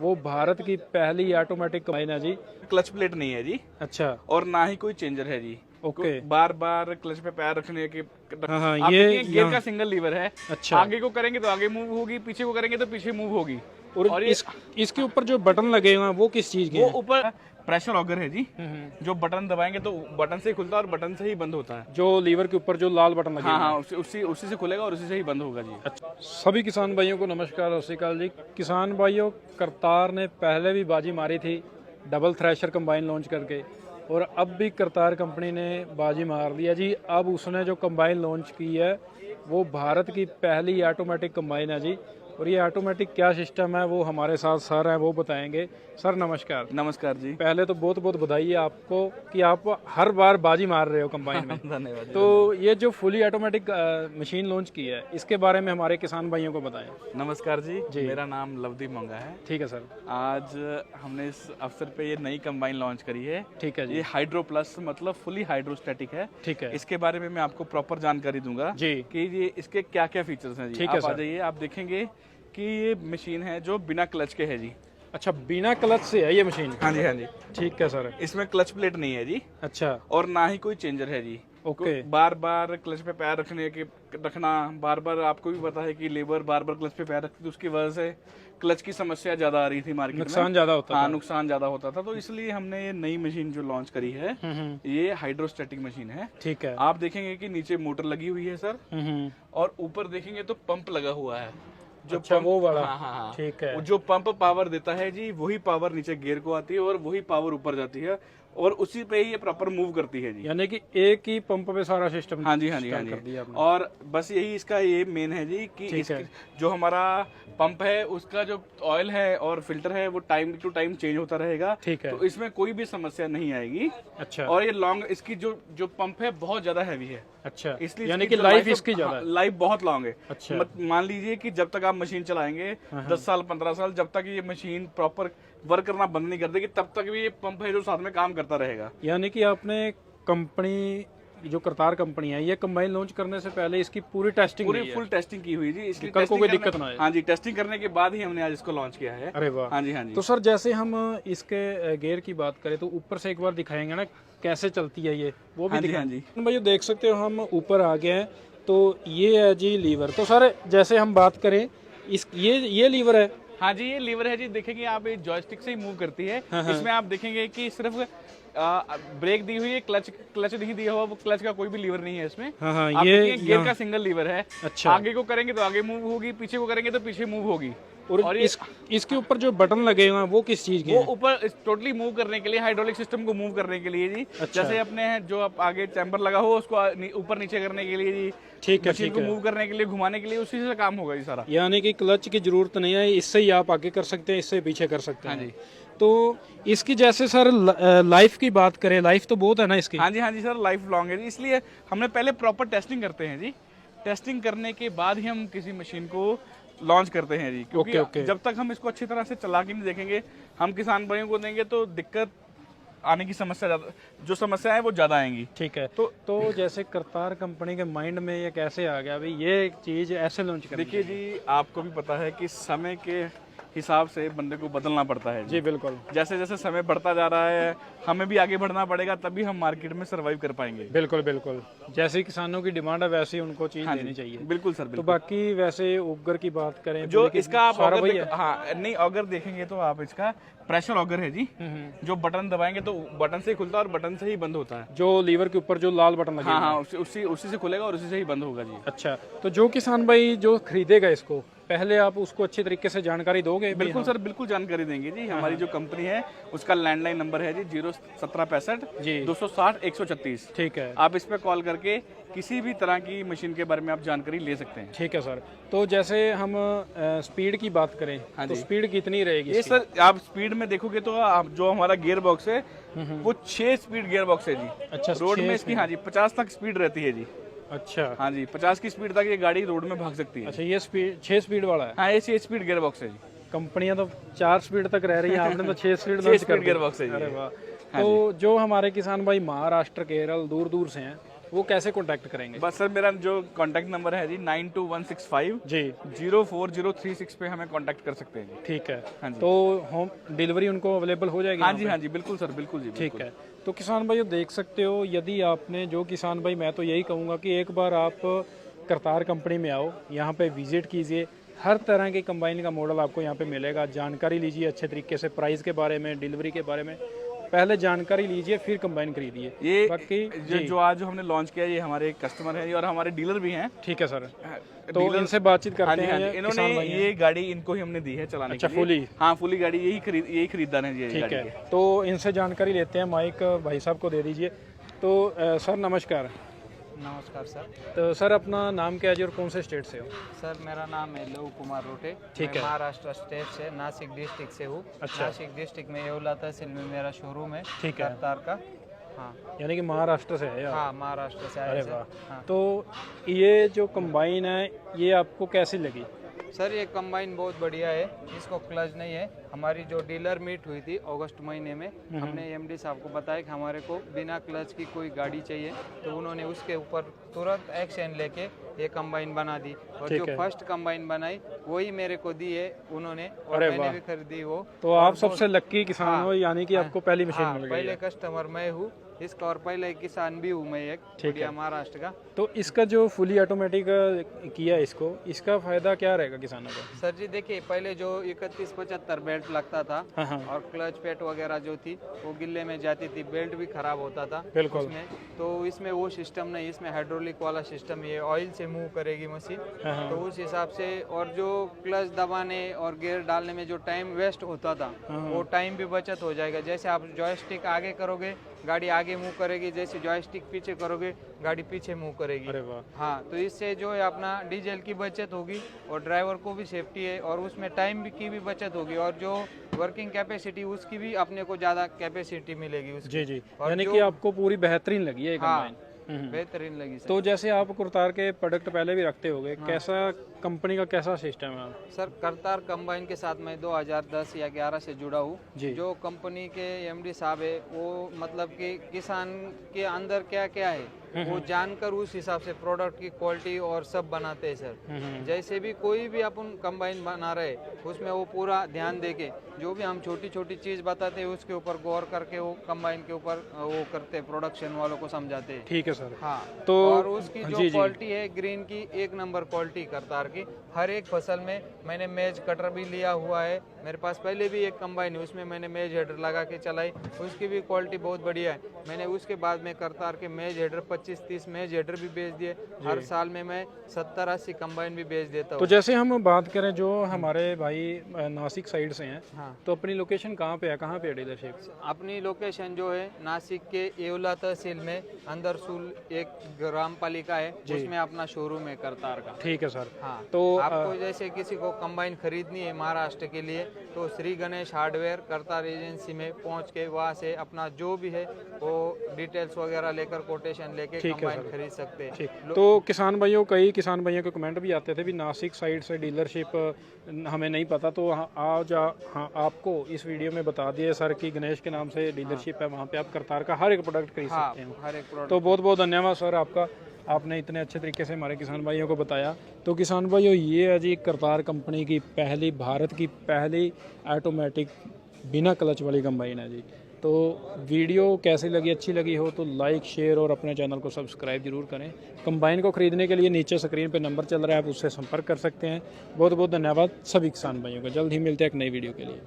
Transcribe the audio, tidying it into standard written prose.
वो भारत की पहली ऑटोमेटिक कंबाइन है जी। क्लच प्लेट नहीं है जी, अच्छा, और ना ही कोई चेंजर है जी। ओके। बार बार क्लच पे पैर रखने के हाँ, आप ये देखिए गियर का सिंगल लीवर है। अच्छा। आगे को करेंगे तो आगे मूव होगी, पीछे को करेंगे तो पीछे मूव होगी। और ये इसके ऊपर जो बटन लगे हुए हैं वो किस चीज के वो हैं? ऊपर प्रेशर ऑगर है जी, जो बटन दबाएंगे तो बटन से ही खुलता है और बटन से ही बंद होता है। जो लीवर के ऊपर जो लाल बटन लगे हाँ हुए हैं। हाँ, उसी से खुलेगा और उसी से ही बंद होगा जी। अच्छा, सभी किसान भाइयों को नमस्कार, सत श्री अकाल जी। किसान भाइयों, करतार ने पहले भी बाजी मारी थी डबल थ्रेशर कंबाइन लॉन्च करके, और अब भी करतार कंपनी ने बाजी मार दिया जी। अब उसने जो कंबाइन लॉन्च की है वो भारत की पहली ऑटोमेटिक कंबाइन है जी। और ये ऑटोमेटिक क्या सिस्टम है वो हमारे साथ सर हैं, वो बताएंगे। सर नमस्कार। नमस्कार जी। पहले तो बहुत बहुत बधाई है आपको कि आप हर बार बाजी मार रहे हो कंबाइन में। धन्यवाद। तो ये जो फुली ऑटोमेटिक मशीन लॉन्च की है इसके बारे में हमारे किसान भाइयों को बताएं। नमस्कार जी, मेरा नाम लवदीप मंगा है। ठीक है सर। आज हमने इस अवसर पे ये नई कंबाइन लॉन्च करी है। ठीक है जी। ये हाइड्रो प्लस मतलब फुली हाइड्रोस्टैटिक है। ठीक है। इसके बारे में मैं आपको प्रॉपर जानकारी दूंगा जी। कि ये इसके क्या क्या फीचर्स हैं जी। ठीक है आप आ सर। जाइए, आप देखेंगे कि ये मशीन है जो बिना क्लच के है जी। अच्छा, बिना क्लच से है ये मशीन? हाँ जी, हाँ जी। ठीक है सर। इसमें क्लच प्लेट नहीं है जी, अच्छा, और ना ही कोई चेंजर है जी। ओके। बार बार क्लच पे पैर रखना, बार बार आपको भी पता है कि लेबर बार बार क्लच पे पैर रखती थी, उसकी वजह से क्लच की समस्या ज्यादा आ रही थी मार्केट में, नुकसान ज्यादा होता हाँ था। नुकसान ज्यादा होता था। तो इसलिए हमने ये नई मशीन जो लॉन्च करी है, ये हाइड्रोस्टैटिक मशीन है। ठीक है। आप देखेंगे कि नीचे मोटर लगी हुई है सर, और ऊपर देखेंगे तो पंप लगा हुआ है। जो अच्छा, पंप, वो वाला। हाँ हाँ हाँ, ठीक है। जो पंप पावर देता है जी, वही पावर नीचे गियर को आती है और वही पावर ऊपर जाती है, और उसी पे ही ये प्रॉपर मूव करती है जी। यानी कि एक ही पंप पे सारा सिस्टम। हाँ जी, हाँ जी, हाँ कर जी। दिया आपने। और बस यही इसका ये मेन है जी कि जो हमारा पंप है उसका जो ऑयल है और फिल्टर है वो टाइम टू टाइम चेंज होता रहेगा। ठीक है। तो इसमें कोई भी समस्या नहीं आएगी। अच्छा। और ये लॉन्ग, इसकी जो पंप है बहुत ज्यादा हैवी है। अच्छा, इसलिए यानी कि लाइफ इसकी ज्यादा है। लाइफ बहुत लॉन्ग है। अच्छा। मान लीजिए कि जब तक आप मशीन चलाएंगे 10 साल 15 साल, जब तक ये मशीन प्रॉपर वर्क करना बंद नहीं कर देगी तब तक भी ये पंप है जो साथ में काम करता रहेगा। यानी कि आपने कंपनी, जो करतार कंपनी है, ये कंबाइन लॉन्च करने से पहले इसकी पूरी टेस्टिंग, पूरी फुल टेस्टिंग की हुई जी। इसकी कल को कोई दिक्कत ना आए। हाँ जी, टेस्टिंग करने के बाद ही हमने आज इसको लॉन्च किया है। अरे वाह। हाँ जी, हाँ जी। तो सर जैसे हम इसके गियर की बात करें तो ऊपर से एक बार दिखाएंगे ना कैसे चलती है ये, वो भी हाँ जी। भाई देख सकते हो हम ऊपर आ गए हैं। तो ये है जी लीवर। तो सर जैसे हम बात करें इस ये लीवर है। हाँ जी, ये लीवर है जी। देखेंगे आप, ये जॉयस्टिक से ही मूव करती है। इसमें आप देखेंगे कि सिर्फ ब्रेक दी हुई है, क्लच नहीं दिया हुआ, वो क्लच का कोई भी लीवर नहीं है इसमें। हाँ, आप ये गियर का सिंगल लीवर है। अच्छा। आगे को करेंगे तो आगे मूव होगी, पीछे को करेंगे तो पीछे मूव होगी। और इसके ऊपर जो बटन लगे हुए हैं वो किस चीज के वो हैं? ऊपर टोटली मूव करने के लिए, हाइड्रोलिक सिस्टम को मूव करने के लिए जी। अच्छा। जैसे अपने जो आप आगे चैम्बर लगा हो उसको ऊपर नीचे करने के लिए जी। ठीक है, मशीन को मूव करने के लिए, घुमाने के लिए, उसी से काम होगा ये सारा। यानी कि क्लच की जरूरत नहीं है, इससे ही आप आगे कर सकते हैं, इससे पीछे कर सकते हैं। हाँ जी। तो इसकी जैसे सर लाइफ की बात करें, लाइफ तो बहुत है ना इसकी? हाँ जी, हाँ जी सर, लाइफ लॉन्ग है जी। इसलिए हमने पहले प्रॉपर टेस्टिंग करते हैं जी। टेस्टिंग करने के बाद ही हम किसी मशीन को लॉन्च करते हैं जी। क्योंकि जब तक हम इसको अच्छी तरह से चला के नहीं देखेंगे, हम किसान भाइयों को देंगे तो दिक्कत आने की समस्या जो समस्या है वो ज्यादा आएंगी। ठीक है। तो जैसे करतार कंपनी के माइंड में ये कैसे आ गया भाई ये चीज ऐसे लॉन्च करनी? देखिए जी, आपको भी पता है कि समय के हिसाब से बंदे को बदलना पड़ता है जी बिल्कुल। जैसे जैसे समय बढ़ता जा रहा है, हमें भी आगे बढ़ना पड़ेगा, तभी हम मार्केट में सरवाइव कर पाएंगे। बिल्कुल बिल्कुल। जैसे किसानों की डिमांड है वैसे ही उनको चीज देनी चाहिए। बिल्कुल सर, तो बिल्कुल। बाकी वैसे ऑगर की बात करें जो इसका आप सारा ऑगर वही है? हाँ नहीं, ऑगर देखेंगे तो आप इसका प्रेशर ऑगर है जी, जो बटन दबाएंगे तो बटन से ही खुलता है और बटन से ही बंद होता है। जो लीवर के ऊपर जो लाल बटन लगे हाँ हाँ, उसी से खुलेगा और उसी से ही बंद होगा जी। अच्छा, तो जो किसान भाई जो खरीदेगा इसको, पहले आप उसको अच्छी तरीके से जानकारी दोगे? बिल्कुल सर, बिल्कुल जानकारी देंगे जी। हमारी जो कंपनी है उसका लैंडलाइन नंबर है जी 01765 260 136। ठीक है। आप इस पे कॉल करके किसी भी तरह की मशीन के बारे में आप जानकारी ले सकते हैं। ठीक है सर। तो जैसे हम स्पीड की बात करें तो स्पीड कितनी रहेगी ये सर, आप स्पीड में देखोगे तो आप जो हमारा गियर बॉक्स है वो 6 स्पीड गियर बॉक्स है जी। अच्छा, रोड में इसकी हाँ जी 50 तक स्पीड रहती है जी। अच्छा। हाँ जी, 50 की स्पीड तक ये गाड़ी रोड में भाग सकती है। अच्छा, ये स्पीड 6 स्पीड वाला है? हाँ, ये 6 स्पीड गियर बॉक्स है जी। कंपनियां तो 4 स्पीड तक रह रही है, आपने तो 6 स्पीड 6 स्पीड गियर बॉक्स है जी। अरे वाह। तो जो हमारे किसान भाई महाराष्ट्र, केरल, दूर दूर से हैं, वो कैसे कॉन्टैक्ट करेंगे? बस सर मेरा जो कॉन्टैक्ट नंबर है जी 92165 जी 04036 पे हमें कॉन्टैक्ट कर सकते हैं जी। ठीक है। हाँ जी। तो होम डिलीवरी उनको अवेलेबल हो जाएगी? हाँ जी बिल्कुल सर, बिल्कुल जी। ठीक है। तो किसान भाई देख सकते हो, यदि आपने जो किसान भाई, मैं तो यही कहूँगा कि एक बार आप करतार कंपनी में आओ, यहाँ पे विजिट कीजिए, हर तरह के कंबाइन का मॉडल आपको यहाँ पे मिलेगा। जानकारी लीजिए अच्छे तरीके से, प्राइस के बारे में, डिलीवरी के बारे में पहले जानकारी लीजिए, फिर कंबाइन खरीदिए। ये बाकी जो आज जो हमने लॉन्च किया, ये हमारे कस्टमर हैं और हमारे डीलर भी हैं। ठीक है सर, तो इनसे बातचीत करते हैं। इन्होंने ये गाड़ी इनको ही हमने दी है चलाने के लिए। फुली? हाँ फुली गाड़ी, यही खरीदार है जी। ठीक है, तो इनसे जानकारी लेते हैं। माइक भाई साहब को दे दीजिए। तो सर नमस्कार। नमस्कार सर। तो सर अपना नाम क्या है जी और कौन से स्टेट से हो? सर मेरा नाम है लव कुमार रोटे। ठीक मैं है। महाराष्ट्र स्टेट से नासिक डिस्ट्रिक्ट से हूँ। अच्छा। नासिक डिस्ट्रिक्ट में येवला तहसील में मेरा शोरूम है। ठीक है। करतार का। हाँ यानी कि महाराष्ट्र से है यार? हाँ महाराष्ट्र से आए अरे सर। वाह। हाँ। तो ये जो कंबाइन है, ये आपको कैसी लगी? सर ये कंबाइन बहुत बढ़िया है, इसको क्लच नहीं है। हमारी जो डीलर मीट हुई थी अगस्त महीने में, हमने एमडी साहब को बताया कि हमारे को बिना क्लच की कोई गाड़ी चाहिए, तो उन्होंने उसके ऊपर तुरंत एक्शन लेके ये कंबाइन बना दी। और जो फर्स्ट कंबाइन बनाई वही मेरे को दी है उन्होंने, और मैंने भी खरीदी वो। तो आप सबसे लक्की किसान हो, यानी कि आपको पहली मशीन मिल गई है। पहले कस्टमर मैं हूँ इसका, और पहले किसान भी हूँ मैं एक, बढ़िया महाराष्ट्र का। तो इसका जो फुली ऑटोमेटिक किया इसको, इसका फायदा क्या रहेगा किसानों को? सर जी देखिए, पहले जो 31-75 बेल्ट लगता था, हाँ। और क्लच पेट वगैरह जो थी वो गिल्ले में जाती थी, बेल्ट भी खराब होता था बिल्कुल। उसमें। तो इसमें वो सिस्टम नहीं, इसमें हाइड्रोलिक वाला सिस्टम, ये ऑयल से मूव करेगी मशीन। तो उस हिसाब से, और जो क्लच दबाने और गियर डालने में जो टाइम वेस्ट होता था, वो टाइम भी बचत हो जाएगा। जैसे आप जॉयस्टिक आगे करोगे गाड़ी आगे मूव करेगी, जैसे जॉयस्टिक पीछे करोगे गाड़ी पीछे मूव करेगी। अरे वाह। हाँ, तो इससे जो है अपना डीजल की बचत होगी और ड्राइवर को भी सेफ्टी है, और उसमें टाइम की भी बचत होगी, और जो वर्किंग कैपेसिटी उसकी भी अपने को ज़्यादा कैपेसिटी मिलेगी उसकी। जी। यानी कि आपको पूरी बेहतरीन लगी है कंबाइन? बेहतरीन लगी सर। तो जैसे आप करतार के प्रोडक्ट पहले भी रखते होगे, कैसा कंपनी का कैसा सिस्टम है? सर करतार कंबाइन के साथ मैं 2010 या 11 से जुड़ा हूँ। जी। जो कंपनी के एमडी साहब है वो मतलब कि किसान के अंदर क्या क्या है वो जानकर उस हिसाब से प्रोडक्ट की क्वालिटी और सब बनाते हैं सर। जैसे भी कोई भी अपन कंबाइन बना रहे उसमें वो पूरा ध्यान देके, जो भी हम छोटी छोटी चीज बताते हैं उसके ऊपर गौर करके वो कंबाइन के ऊपर वो करते हैं, प्रोडक्शन वालों को समझाते हैं। ठीक है सर। हाँ, तो और उसकी जो क्वालिटी है ग्रीन की, एक नंबर क्वालिटी करतार की। हर एक फसल में मैंने मेज कटर भी लिया हुआ है, मेरे पास पहले भी एक कंबाइन है उसमें मैंने मेज हेडर लगा के चलाई, उसकी भी क्वालिटी बहुत बढ़िया है। मैंने उसके बाद में करतार के मेज हेडर 25-30 मेज हेडर भी बेच दिए। हर साल में मैं 70-80 कंबाइन भी बेच देता हूँ। तो जैसे हम बात करें जो हमारे भाई नासिक साइड से हैं, हाँ। तो अपनी लोकेशन कहाँ पे है, कहाँ पे है डीलरशिप? अपनी लोकेशन जो है नासिक के येवला तहसील में अंदरसूल एक ग्राम पालिका है, उसमें अपना शोरूम है करतार का। ठीक है सर। हाँ, तो आपको जैसे किसी को कंबाइन खरीदनी है महाराष्ट्र के लिए, तो श्री गणेश हार्डवेयर करतार एजेंसी में पहुंच के वहाँ से अपना जो भी है वो डिटेल्स वगैरह लेकर कोटेशन लेके कंबाइन खरीद सकते हैं। तो किसान भाइयों, कई किसान भाइयों के कमेंट भी आते थे भी नासिक साइड से डीलरशिप हमें नहीं पता, तो आज आपको इस वीडियो में बता दिए सर कि गणेश के नाम से डीलरशिप है, वहाँ पे आप करतार का हर एक प्रोडक्ट खरीद सकते हैं। हर एक प्रोडक्ट। तो बहुत बहुत धन्यवाद सर आपका, आपने इतने अच्छे तरीके से हमारे किसान भाइयों को बताया। तो किसान भाइयों, ये है जी करतार कंपनी की पहली, भारत की पहली ऑटोमेटिक बिना क्लच वाली कंबाइन है जी। तो वीडियो कैसी लगी, अच्छी लगी हो तो लाइक, शेयर और अपने चैनल को सब्सक्राइब जरूर करें। कंबाइन को ख़रीदने के लिए नीचे स्क्रीन पे नंबर चल रहा है, आप उससे संपर्क कर सकते हैं। बहुत बहुत धन्यवाद सभी किसान भाइयों का। जल्द ही मिलते हैं एक नई वीडियो के लिए।